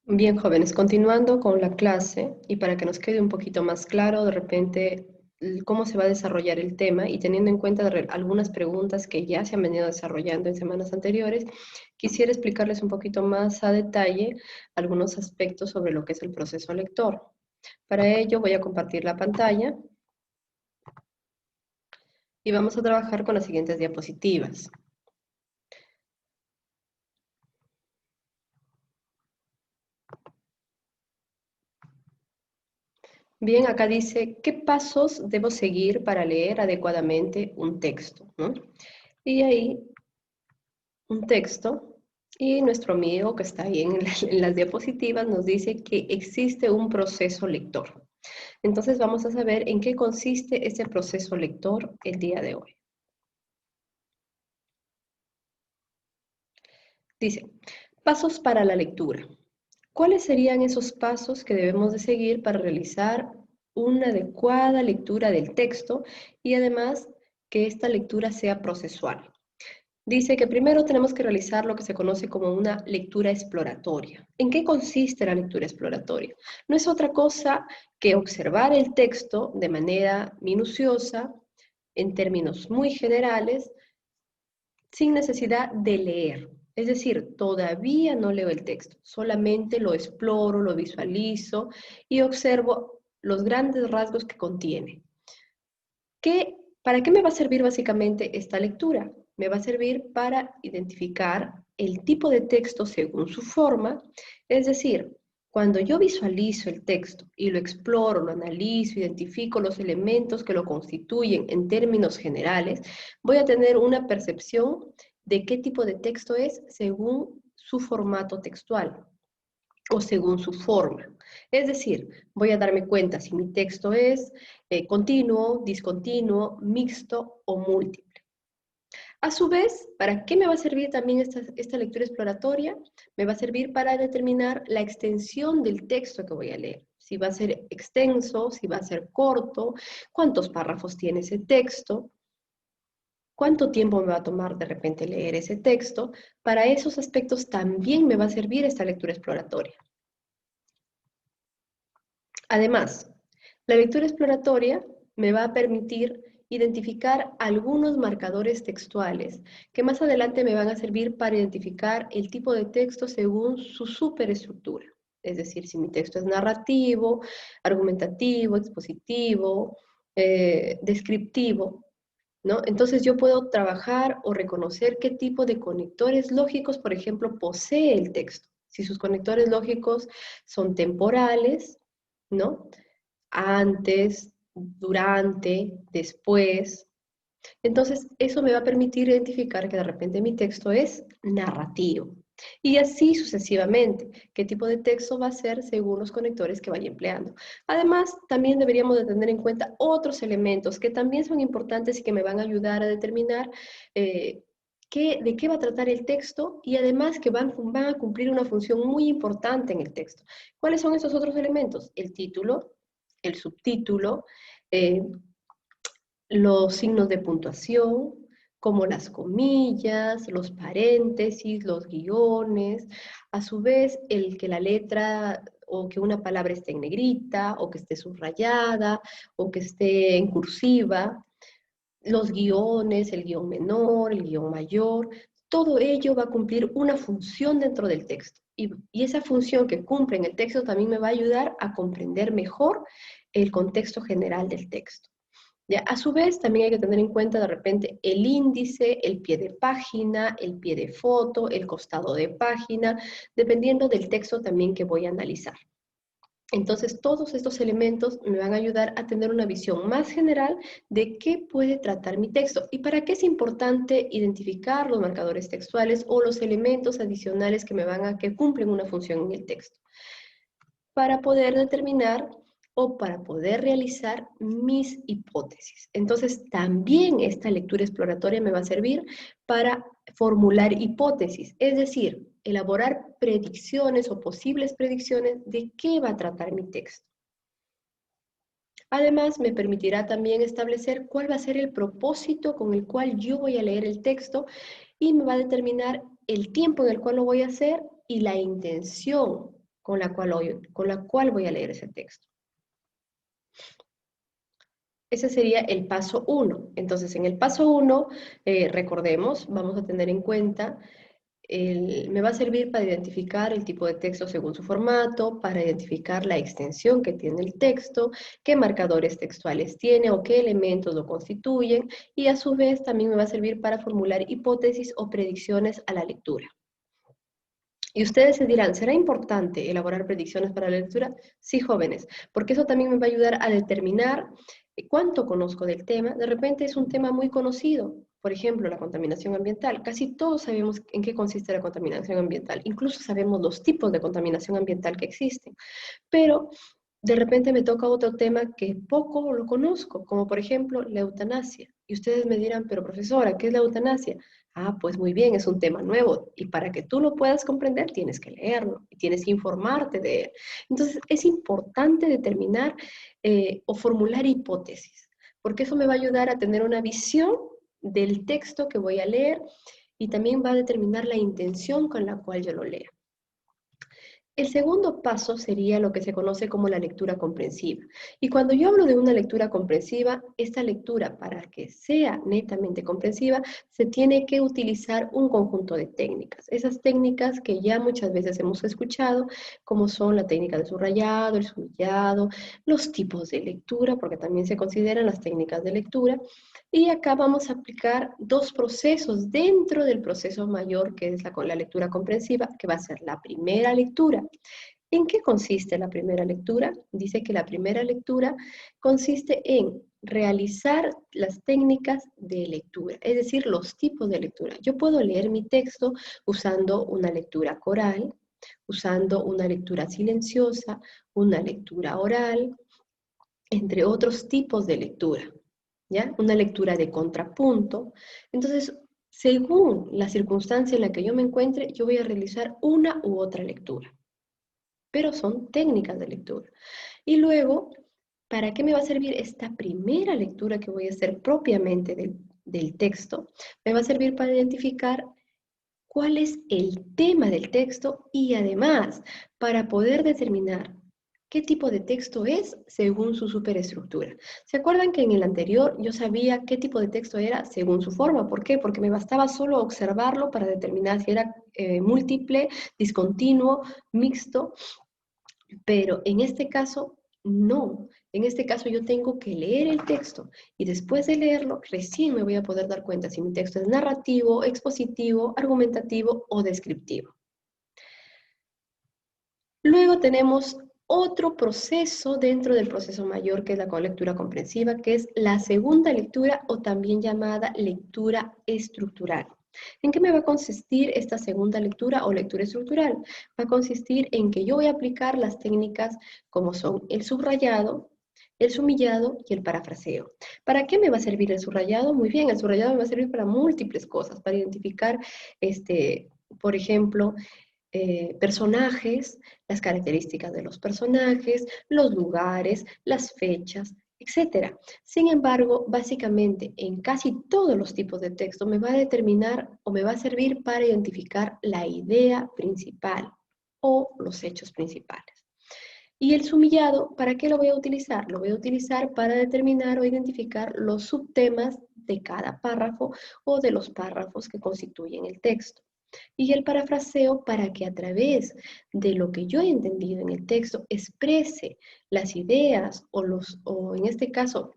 Bien, jóvenes, continuando con la clase y para que nos quede un poquito más claro de repente cómo se va a desarrollar el tema y teniendo en cuenta algunas preguntas que ya se han venido desarrollando en semanas anteriores, quisiera explicarles un poquito más a detalle algunos aspectos sobre lo que es el proceso lector. Para ello voy a compartir la pantalla y vamos a trabajar con las siguientes diapositivas. Bien, acá dice, ¿qué pasos debo seguir para leer adecuadamente un texto? ¿No? Y ahí un texto y nuestro amigo que está ahí en las diapositivas nos dice que existe un proceso lector. Entonces vamos a saber en qué consiste ese proceso lector el día de hoy. Dice, pasos para la lectura. ¿Cuáles serían esos pasos que debemos de seguir para realizar una adecuada lectura del texto y además que esta lectura sea procesual? Dice que primero tenemos que realizar lo que se conoce como una lectura exploratoria. ¿En qué consiste la lectura exploratoria? No es otra cosa que observar el texto de manera minuciosa, en términos muy generales, sin necesidad de leer. Es decir, todavía no leo el texto, solamente lo exploro, lo visualizo y observo los grandes rasgos que contiene. ¿Para qué me va a servir básicamente esta lectura? Me va a servir para identificar el tipo de texto según su forma, es decir, cuando yo visualizo el texto y lo exploro, lo analizo, identifico los elementos que lo constituyen en términos generales, voy a tener una percepción de qué tipo de texto es según su formato textual o según su forma. Es decir, voy a darme cuenta si mi texto es continuo, discontinuo, mixto o múltiple. A su vez, ¿para qué me va a servir también esta lectura exploratoria? Me va a servir para determinar la extensión del texto que voy a leer. Si va a ser extenso, si va a ser corto, cuántos párrafos tiene ese texto, cuánto tiempo me va a tomar de repente leer ese texto. Para esos aspectos también me va a servir esta lectura exploratoria. Además, la lectura exploratoria me va a permitir identificar algunos marcadores textuales que más adelante me van a servir para identificar el tipo de texto según su superestructura. Es decir, si mi texto es narrativo, argumentativo, expositivo, descriptivo, ¿no? Entonces yo puedo trabajar o reconocer qué tipo de conectores lógicos, por ejemplo, posee el texto. Si sus conectores lógicos son temporales, ¿no? Antes, durante, después. Entonces, eso me va a permitir identificar que de repente mi texto es narrativo. Y así sucesivamente, qué tipo de texto va a ser según los conectores que vaya empleando. Además, también deberíamos de tener en cuenta otros elementos que también son importantes y que me van a ayudar a determinar de qué va a tratar el texto y además que van a cumplir una función muy importante en el texto. ¿Cuáles son esos otros elementos? El título, el subtítulo, eh, los signos de puntuación, como las comillas, los paréntesis, los guiones, a su vez el que la letra o que una palabra esté en negrita, o que esté subrayada, o que esté en cursiva, los guiones, el guión menor, el guión mayor, todo ello va a cumplir una función dentro del texto. Y esa función que cumple en el texto también me va a ayudar a comprender mejor el contexto general del texto. ¿Ya? A su vez, también hay que tener en cuenta de repente el índice, el pie de página, el pie de foto, el costado de página, dependiendo del texto también que voy a analizar. Entonces, todos estos elementos me van a ayudar a tener una visión más general de qué puede tratar mi texto y para qué es importante identificar los marcadores textuales o los elementos adicionales que cumplen una función en el texto para poder determinar o para poder realizar mis hipótesis. Entonces, también esta lectura exploratoria me va a servir para formular hipótesis, es decir, elaborar predicciones o posibles predicciones de qué va a tratar mi texto. Además, me permitirá también establecer cuál va a ser el propósito con el cual yo voy a leer el texto y me va a determinar el tiempo en el cual lo voy a hacer y la intención con la cual voy a leer ese texto. Ese sería el paso 1. Entonces, en el paso 1, recordemos, vamos a tener en cuenta, me va a servir para identificar el tipo de texto según su formato, para identificar la extensión que tiene el texto, qué marcadores textuales tiene o qué elementos lo constituyen, y a su vez también me va a servir para formular hipótesis o predicciones a la lectura. Y ustedes se dirán, ¿será importante elaborar predicciones para la lectura? Sí, jóvenes, porque eso también me va a ayudar a determinar cuánto conozco del tema. De repente es un tema muy conocido, por ejemplo, la contaminación ambiental. Casi todos sabemos en qué consiste la contaminación ambiental, incluso sabemos los tipos de contaminación ambiental que existen, pero de repente me toca otro tema que poco lo conozco, como por ejemplo la eutanasia. Y ustedes me dirán, pero profesora, ¿qué es la eutanasia? Ah, pues muy bien, es un tema nuevo y para que tú lo puedas comprender tienes que leerlo y tienes que informarte de él. Entonces es importante determinar o formular hipótesis, porque eso me va a ayudar a tener una visión del texto que voy a leer y también va a determinar la intención con la cual yo lo leo. El segundo paso sería lo que se conoce como la lectura comprensiva. Y cuando yo hablo de una lectura comprensiva, esta lectura, para que sea netamente comprensiva, se tiene que utilizar un conjunto de técnicas. Esas técnicas que ya muchas veces hemos escuchado, como son la técnica del subrayado, el subillado, los tipos de lectura, porque también se consideran las técnicas de lectura. Y acá vamos a aplicar dos procesos dentro del proceso mayor, que es la lectura comprensiva, que va a ser la primera lectura. ¿En qué consiste la primera lectura? Dice que la primera lectura consiste en realizar las técnicas de lectura, es decir, los tipos de lectura. Yo puedo leer mi texto usando una lectura coral, usando una lectura silenciosa, una lectura oral, entre otros tipos de lectura. ¿Ya? Una lectura de contrapunto. Entonces, según la circunstancia en la que yo me encuentre, yo voy a realizar una u otra lectura. Pero son técnicas de lectura. Y luego, ¿para qué me va a servir esta primera lectura que voy a hacer propiamente del texto? Me va a servir para identificar cuál es el tema del texto y además para poder determinar qué tipo de texto es según su superestructura. ¿Se acuerdan que en el anterior yo sabía qué tipo de texto era según su forma? ¿Por qué? Porque me bastaba solo observarlo para determinar si era múltiple, discontinuo, mixto, pero en este caso no. En este caso yo tengo que leer el texto y después de leerlo recién me voy a poder dar cuenta si mi texto es narrativo, expositivo, argumentativo o descriptivo. Luego tenemos otro proceso dentro del proceso mayor, que es la lectura comprensiva, que es la segunda lectura o también llamada lectura estructural. ¿En qué me va a consistir esta segunda lectura o lectura estructural? Va a consistir en que yo voy a aplicar las técnicas como son el subrayado, el sumillado y el parafraseo. ¿Para qué me va a servir el subrayado? Muy bien, el subrayado me va a servir para múltiples cosas, para identificar, por ejemplo, personajes, las características de los personajes, los lugares, las fechas, etc. Sin embargo, básicamente en casi todos los tipos de texto me va a determinar o me va a servir para identificar la idea principal o los hechos principales. Y el sumillado, ¿para qué lo voy a utilizar? Lo voy a utilizar para determinar o identificar los subtemas de cada párrafo o de los párrafos que constituyen el texto. Y el parafraseo para que a través de lo que yo he entendido en el texto exprese las ideas o en este caso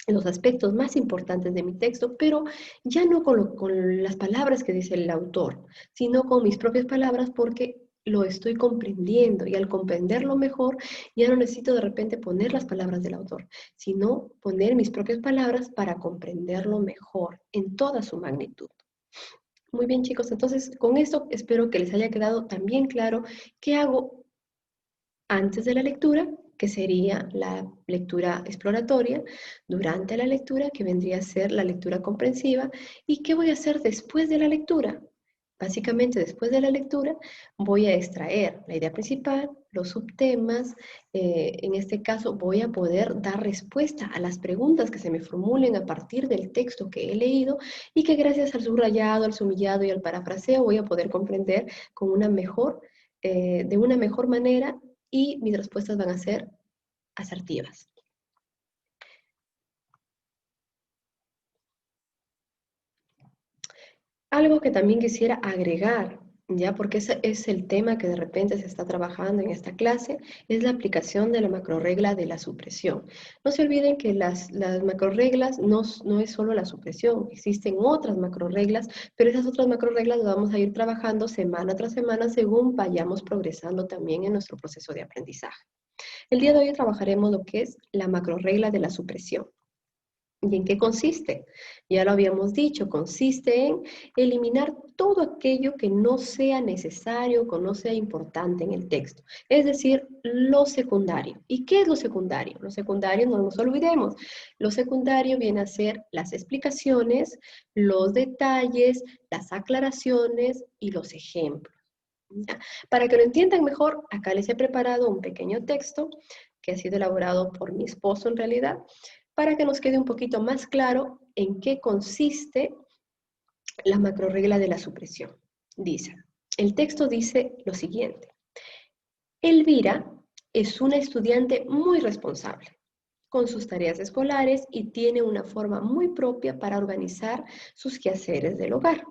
los aspectos más importantes de mi texto, pero ya no con las palabras que dice el autor, sino con mis propias palabras porque lo estoy comprendiendo y al comprenderlo mejor ya no necesito de repente poner las palabras del autor, sino poner mis propias palabras para comprenderlo mejor en toda su magnitud. Muy bien, chicos, entonces con esto espero que les haya quedado también claro qué hago antes de la lectura, que sería la lectura exploratoria, durante la lectura, que vendría a ser la lectura comprensiva, y qué voy a hacer después de la lectura. Básicamente, después de la lectura, voy a extraer la idea principal, los subtemas, en este caso voy a poder dar respuesta a las preguntas que se me formulen a partir del texto que he leído y que gracias al subrayado, al sumillado y al parafraseo voy a poder comprender con una mejor de una mejor manera y mis respuestas van a ser asertivas. Algo que también quisiera agregar, ya porque ese es el tema que de repente se está trabajando en esta clase, es la aplicación de la macrorregla de la supresión. No se olviden que las macrorreglas no es solo la supresión, existen otras macrorreglas, pero esas otras macrorreglas las vamos a ir trabajando semana tras semana según vayamos progresando también en nuestro proceso de aprendizaje. El día de hoy trabajaremos lo que es la macrorregla de la supresión. ¿Y en qué consiste? Ya lo habíamos dicho, consiste en eliminar todo aquello que no sea necesario, que no sea importante en el texto. Es decir, lo secundario. ¿Y qué es lo secundario? Lo secundario, no nos olvidemos, lo secundario viene a ser las explicaciones, los detalles, las aclaraciones y los ejemplos. ¿Ya? Para que lo entiendan mejor, acá les he preparado un pequeño texto que ha sido elaborado por mi esposo en realidad, para que nos quede un poquito más claro en qué consiste la macrorregla de la supresión. Dice, el texto dice lo siguiente. Elvira es una estudiante muy responsable con sus tareas escolares y tiene una forma muy propia para organizar sus quehaceres del hogar,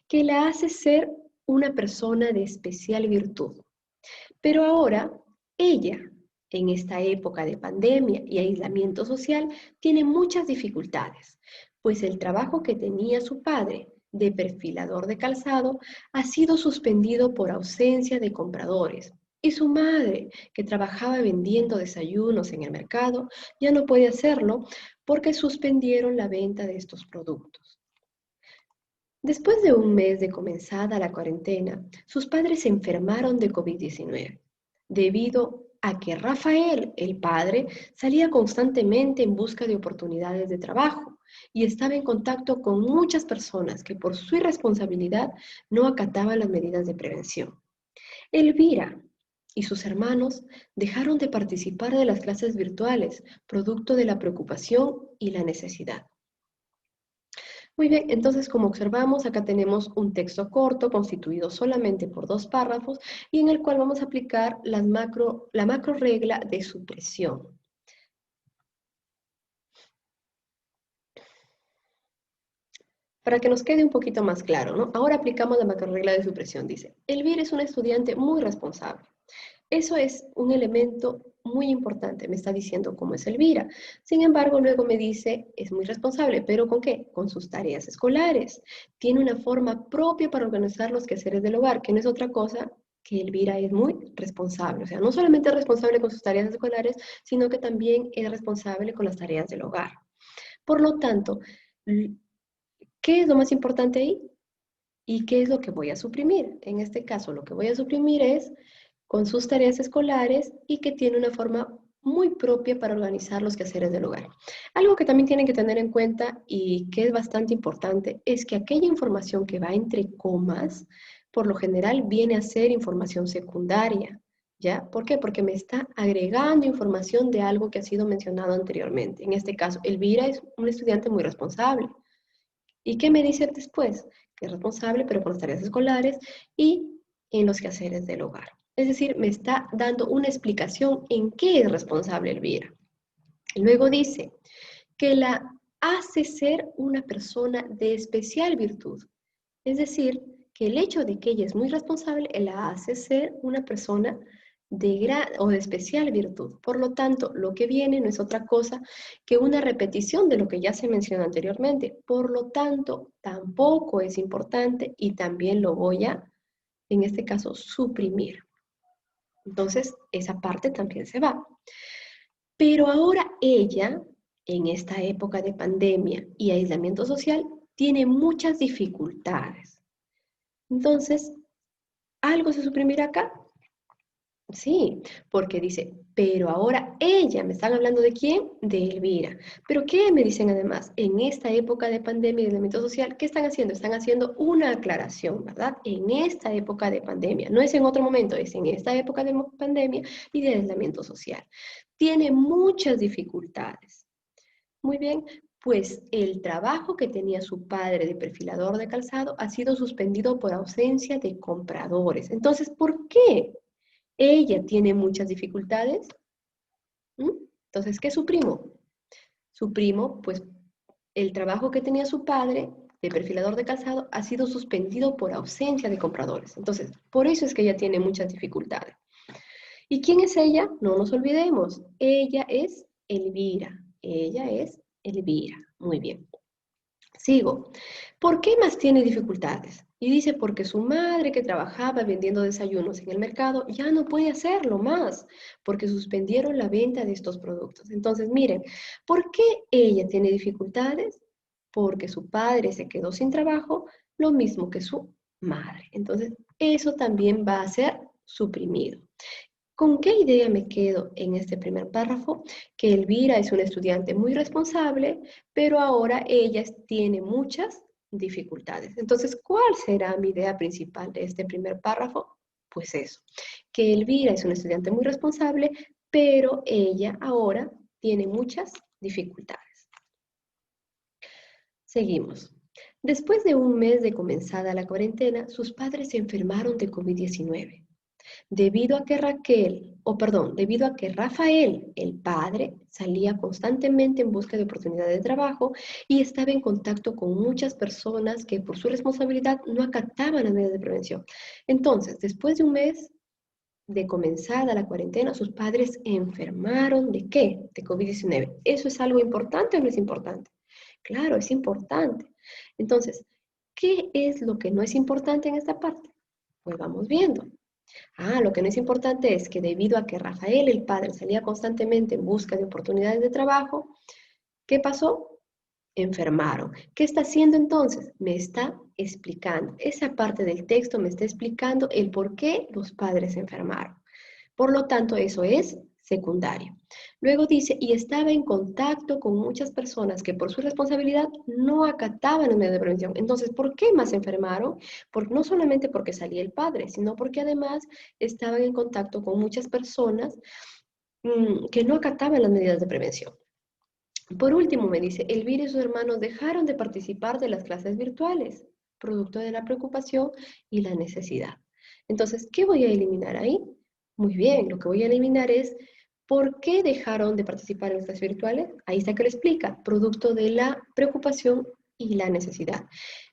que la hace ser una persona de especial virtud. Pero ahora, ella, en esta época de pandemia y aislamiento social, tiene muchas dificultades, pues el trabajo que tenía su padre de perfilador de calzado ha sido suspendido por ausencia de compradores. Y su madre, que trabajaba vendiendo desayunos en el mercado, ya no puede hacerlo porque suspendieron la venta de estos productos. Después de un mes de comenzada la cuarentena, sus padres se enfermaron de COVID-19, debido a que Rafael, el padre, salía constantemente en busca de oportunidades de trabajo y estaba en contacto con muchas personas que por su irresponsabilidad no acataban las medidas de prevención. Elvira y sus hermanos dejaron de participar de las clases virtuales, producto de la preocupación y la necesidad. Muy bien, entonces como observamos, acá tenemos un texto corto constituido solamente por 2 párrafos y en el cual vamos a aplicar la macro regla de supresión. Para que nos quede un poquito más claro, ¿no? Ahora aplicamos la macro regla de supresión. Dice, Elvira es una estudiante muy responsable. Eso es un elemento muy importante, me está diciendo cómo es Elvira. Sin embargo, luego me dice, es muy responsable, ¿pero con qué? Con sus tareas escolares. Tiene una forma propia para organizar los quehaceres del hogar, que no es otra cosa que Elvira es muy responsable. O sea, no solamente es responsable con sus tareas escolares, sino que también es responsable con las tareas del hogar. Por lo tanto, ¿qué es lo más importante ahí? ¿Y qué es lo que voy a suprimir? En este caso, lo que voy a suprimir es con sus tareas escolares y que tiene una forma muy propia para organizar los quehaceres del hogar. Algo que también tienen que tener en cuenta y que es bastante importante es que aquella información que va entre comas, por lo general viene a ser información secundaria. ¿Ya? ¿Por qué? Porque me está agregando información de algo que ha sido mencionado anteriormente. En este caso, Elvira es un estudiante muy responsable. ¿Y qué me dice después? Que es responsable, pero con las tareas escolares y en los quehaceres del hogar. Es decir, me está dando una explicación en qué es responsable Elvira. Luego dice que la hace ser una persona de especial virtud. Es decir, que el hecho de que ella es muy responsable la hace ser una persona de gran o de especial virtud. Por lo tanto, lo que viene no es otra cosa que una repetición de lo que ya se mencionó anteriormente. Por lo tanto, tampoco es importante y también lo voy a, en este caso, suprimir. Entonces, esa parte también se va. Pero ahora ella, en esta época de pandemia y aislamiento social, tiene muchas dificultades. Entonces, ¿algo se suprimirá acá? Sí, porque dice, pero ahora ella, ¿me están hablando de quién? De Elvira. ¿Pero qué me dicen además? En esta época de pandemia y de aislamiento social, ¿qué están haciendo? Están haciendo una aclaración, ¿verdad? En esta época de pandemia. No es en otro momento, es en esta época de pandemia y de aislamiento social. Tiene muchas dificultades. Muy bien, Pues el trabajo que tenía su padre de perfilador de calzado ha sido suspendido por ausencia de compradores. Entonces, ¿por qué ella tiene muchas dificultades? ¿Mm? Entonces, ¿qué suprimo? Suprimo, pues, el trabajo que tenía su padre de perfilador de calzado ha sido suspendido por ausencia de compradores. Entonces, por eso es que ella tiene muchas dificultades. ¿Y quién es ella? No nos olvidemos. Ella es Elvira. Ella es Elvira. Muy bien. Sigo. ¿Por qué más tiene dificultades? Y dice, porque su madre que trabajaba vendiendo desayunos en el mercado ya no puede hacerlo más, porque suspendieron la venta de estos productos. Entonces, miren, ¿por qué ella tiene dificultades? Porque su padre se quedó sin trabajo, lo mismo que su madre. Entonces, eso también va a ser suprimido. ¿Con qué idea me quedo en este primer párrafo? Que Elvira es una estudiante muy responsable, pero ahora ella tiene muchas dificultades. Entonces, ¿cuál será mi idea principal de este primer párrafo? Pues eso, que Elvira es una estudiante muy responsable, pero ella ahora tiene muchas dificultades. Seguimos. Después de un mes de comenzada la cuarentena, sus padres se enfermaron de COVID-19. Debido a que Rafael, el padre, salía constantemente en busca de oportunidades de trabajo y estaba en contacto con muchas personas que por su responsabilidad no acataban las medidas de prevención. Entonces, después de un mes de comenzada la cuarentena, sus padres enfermaron ¿de qué? De COVID-19. ¿Eso es algo importante o no es importante? Claro, es importante. Entonces, ¿qué es lo que no es importante en esta parte? Pues vamos viendo. Lo que no es importante es que debido a que Rafael, el padre, salía constantemente en busca de oportunidades de trabajo, ¿qué pasó? Enfermaron. ¿Qué está haciendo entonces? Me está explicando. Esa parte del texto me está explicando el por qué los padres se enfermaron. Por lo tanto, eso es secundario. Luego dice, y estaba en contacto con muchas personas que por su responsabilidad no acataban el medio de prevención. Entonces, ¿por qué más se enfermaron? No solamente porque salía el padre, sino porque además estaban en contacto con muchas personas que no acataban las medidas de prevención. Por último, me dice, Elvira y sus hermanos dejaron de participar de las clases virtuales, producto de la preocupación y la necesidad. Entonces, ¿qué voy a eliminar ahí? Muy bien, lo que voy a eliminar es ¿por qué dejaron de participar en las clases virtuales? Ahí está que lo explica, producto de la preocupación y la necesidad.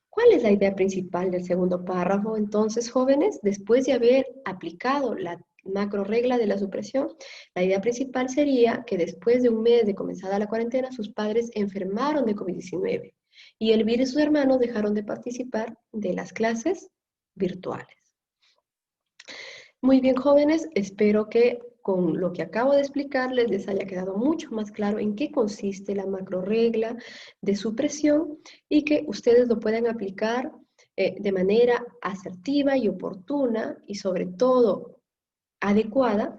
¿Cuál es la idea principal del segundo párrafo? Entonces, jóvenes, después de haber aplicado la macro regla de la supresión, la idea principal sería que después de un mes de comenzada la cuarentena, sus padres enfermaron de COVID-19 y Elvira y sus hermanos dejaron de participar de las clases virtuales. Muy bien, jóvenes, espero que con lo que acabo de explicarles les haya quedado mucho más claro en qué consiste la macroregla de supresión y que ustedes lo puedan aplicar de manera asertiva y oportuna y sobre todo adecuada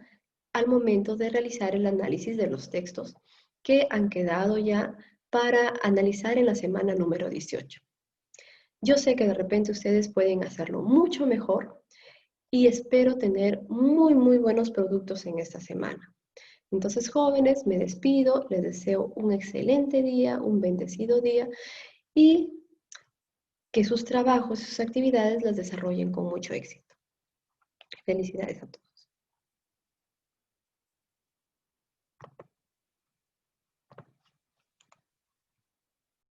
al momento de realizar el análisis de los textos que han quedado ya para analizar en la semana número 18. Yo sé que de repente ustedes pueden hacerlo mucho mejor y espero tener muy buenos productos en esta semana. Entonces, jóvenes, me despido, les deseo un excelente día, un bendecido día y que sus trabajos y sus actividades las desarrollen con mucho éxito. Felicidades a todos.